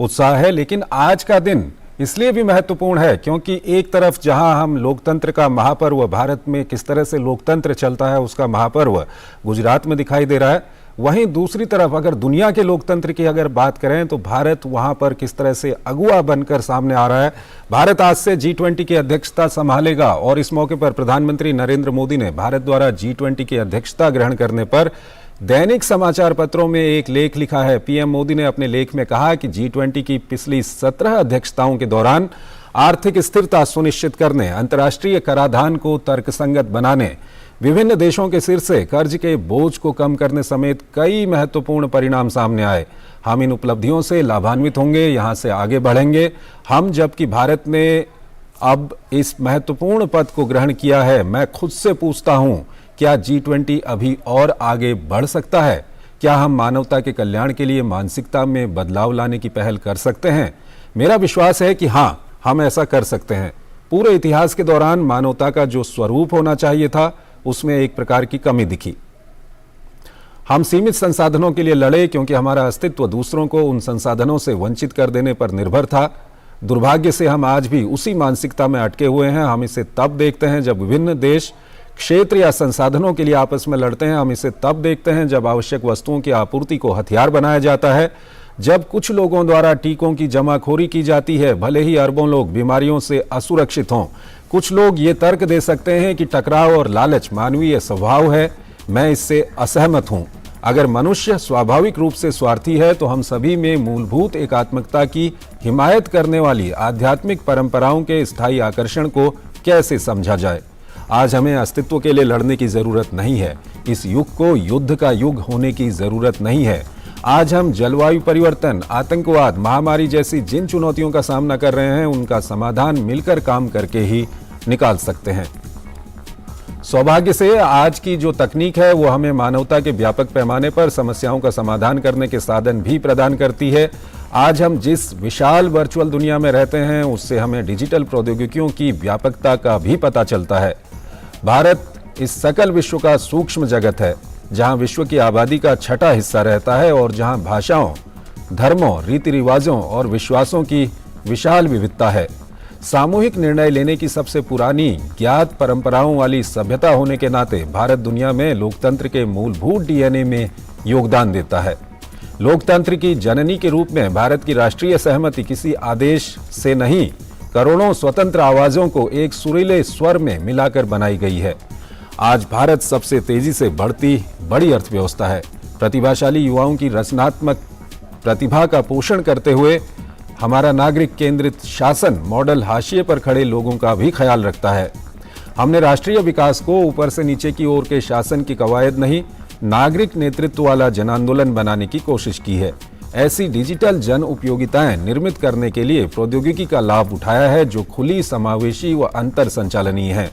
उत्साह है। लेकिन आज का दिन इसलिए भी महत्वपूर्ण है क्योंकि एक तरफ जहां हम लोकतंत्र का महापर्व, भारत में किस तरह से लोकतंत्र चलता है उसका महापर्व गुजरात में दिखाई दे रहा है, वहीं दूसरी तरफ अगर दुनिया के लोकतंत्र की अगर बात करें तो भारत वहां पर किस तरह से अगुआ बनकर सामने आ रहा है। भारत आज से G20 की अध्यक्षता संभालेगा और इस मौके पर प्रधानमंत्री नरेंद्र मोदी ने भारत द्वारा G20 की अध्यक्षता ग्रहण करने पर दैनिक समाचार पत्रों में एक लेख लिखा है। पीएम मोदी ने अपने लेख में कहा कि G20 की पिछली 17 अध्यक्षताओं के दौरान आर्थिक स्थिरता सुनिश्चित करने, अंतर्राष्ट्रीय कराधान को तर्कसंगत बनाने, विभिन्न देशों के सिर से कर्ज के बोझ को कम करने समेत कई महत्वपूर्ण परिणाम सामने आए। हम इन उपलब्धियों से लाभान्वित होंगे, यहां से आगे बढ़ेंगे। हम जबकि भारत ने अब इस महत्वपूर्ण पद को ग्रहण किया है, मैं खुद से पूछता हूं, क्या G20 अभी और आगे बढ़ सकता है? क्या हम मानवता के कल्याण के लिए मानसिकता में बदलाव लाने की पहल कर सकते हैं? मेरा विश्वास है कि हाँ, हम ऐसा कर सकते हैं। पूरे इतिहास के दौरान मानवता का जो स्वरूप होना चाहिए था उसमें एक प्रकार की कमी दिखी। हम सीमित संसाधनों के लिए लड़े क्योंकि हमारा अस्तित्व दूसरों को उन संसाधनों से वंचित कर देने पर निर्भर था। दुर्भाग्य से हम आज भी उसी मानसिकता में अटके हुए हैं। हम इसे तब देखते हैं जब विभिन्न देश क्षेत्र या संसाधनों के लिए आपस में लड़ते हैं। हम इसे तब देखते हैं जब आवश्यक वस्तुओं की आपूर्ति को हथियार बनाया जाता है, जब कुछ लोगों द्वारा टीकों की जमाखोरी की जाती है, भले ही अरबों लोग बीमारियों से असुरक्षित हों। कुछ लोग ये तर्क दे सकते हैं कि टकराव और लालच मानवीय स्वभाव है। मैं इससे असहमत हूं। अगर मनुष्य स्वाभाविक रूप से स्वार्थी है तो हम सभी में मूलभूत एकात्मकता की हिमायत करने वाली आध्यात्मिक परंपराओं के स्थायी आकर्षण को कैसे समझा जाए? आज हमें अस्तित्व के लिए लड़ने की जरूरत नहीं है। इस युग को युद्ध का युग होने की जरूरत नहीं है। आज हम जलवायु परिवर्तन, आतंकवाद, महामारी जैसी जिन चुनौतियों का सामना कर रहे हैं उनका समाधान मिलकर काम करके ही निकाल सकते हैं। सौभाग्य से आज की जो तकनीक है वो हमें मानवता के व्यापक पैमाने पर समस्याओं का समाधान करने के साधन भी प्रदान करती है। आज हम जिस विशाल वर्चुअल दुनिया में रहते हैं उससे हमें डिजिटल प्रौद्योगिकियों की व्यापकता का भी पता चलता है। भारत इस सकल विश्व का सूक्ष्म जगत है जहां विश्व की आबादी का छठा हिस्सा रहता है और जहां भाषाओं, धर्मों, रीति रिवाजों और विश्वासों की विशाल विविधता है। सामूहिक निर्णय लेने की सबसे पुरानी ज्ञात परंपराओं वाली सभ्यता होने के नाते भारत दुनिया में लोकतंत्र के मूलभूत डीएनए में योगदान देता है। लोकतंत्र की जननी के रूप में भारत की राष्ट्रीय सहमति किसी आदेश से नहीं, करोड़ों स्वतंत्र आवाजों को एक सुरीले स्वर में मिलाकर बनाई गई है। आज भारत सबसे तेजी से बढ़ती बड़ी अर्थव्यवस्था है। प्रतिभाशाली युवाओं की रचनात्मक प्रतिभा का पोषण करते हुए हमारा नागरिक केंद्रित शासन मॉडल हाशिए पर खड़े लोगों का भी ख्याल रखता है। हमने राष्ट्रीय विकास को ऊपर से नीचे की ओर के शासन की कवायद नहीं, नागरिक नेतृत्व वाला जन आंदोलन बनाने की कोशिश की है। ऐसी डिजिटल जन उपयोगिताएं निर्मित करने के लिए प्रौद्योगिकी का लाभ उठाया है जो खुली, समावेशी व अंतर संचालनीय है।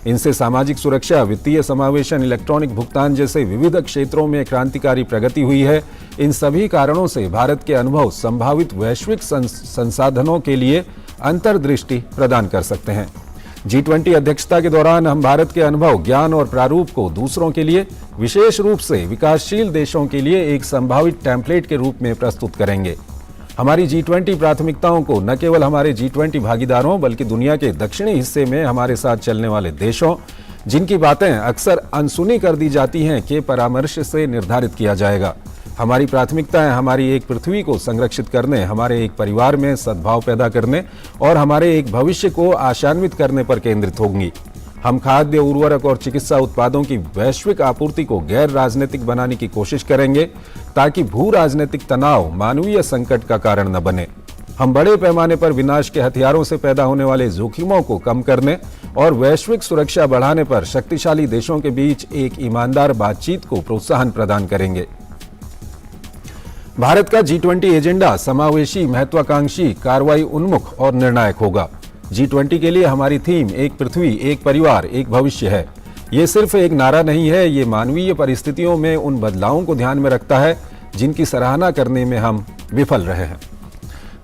इनसे सामाजिक सुरक्षा, वित्तीय समावेशन, इलेक्ट्रॉनिक भुगतान जैसे विविध क्षेत्रों में क्रांतिकारी प्रगति हुई है। इन सभी कारणों से भारत के अनुभव संभावित वैश्विक संसाधनों के लिए अंतर्दृष्टि प्रदान कर सकते हैं। G20 अध्यक्षता के दौरान हम भारत के अनुभव, ज्ञान और प्रारूप को दूसरों के लिए, विशेष रूप से विकासशील देशों के लिए एक संभावित टेम्पलेट के रूप में प्रस्तुत करेंगे। हमारी G20 प्राथमिकताओं को न केवल हमारे G20 भागीदारों बल्कि दुनिया के दक्षिणी हिस्से में हमारे साथ चलने वाले देशों, जिनकी बातें अक्सर अनसुनी कर दी जाती हैं, के परामर्श से निर्धारित किया जाएगा। हमारी प्राथमिकताएं हमारी एक पृथ्वी को संरक्षित करने, हमारे एक परिवार में सद्भाव पैदा करने और हमारे एक भविष्य को आशान्वित करने पर केंद्रित होंगी। हम खाद्य, उर्वरक और चिकित्सा उत्पादों की वैश्विक आपूर्ति को गैर राजनीतिक बनाने की कोशिश करेंगे ताकि भू राजनीतिक तनाव मानवीय संकट का कारण न बने। हम बड़े पैमाने पर विनाश के हथियारों से पैदा होने वाले जोखिमों को कम करने और वैश्विक सुरक्षा बढ़ाने पर शक्तिशाली देशों के बीच एक ईमानदार बातचीत को प्रोत्साहन प्रदान करेंगे। भारत का G20 एजेंडा समावेशी, महत्वाकांक्षी, कार्रवाई उन्मुख और निर्णायक होगा। G20 के लिए हमारी थीम एक पृथ्वी, एक परिवार, एक भविष्य है। ये सिर्फ एक नारा नहीं है, ये मानवीय परिस्थितियों में उन बदलावों को ध्यान में रखता है जिनकी सराहना करने में हम विफल रहे हैं।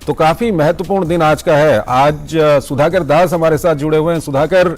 तो काफी महत्वपूर्ण दिन आज का है। आज सुधाकर दास हमारे साथ जुड़े हुए हैं। सुधाकर,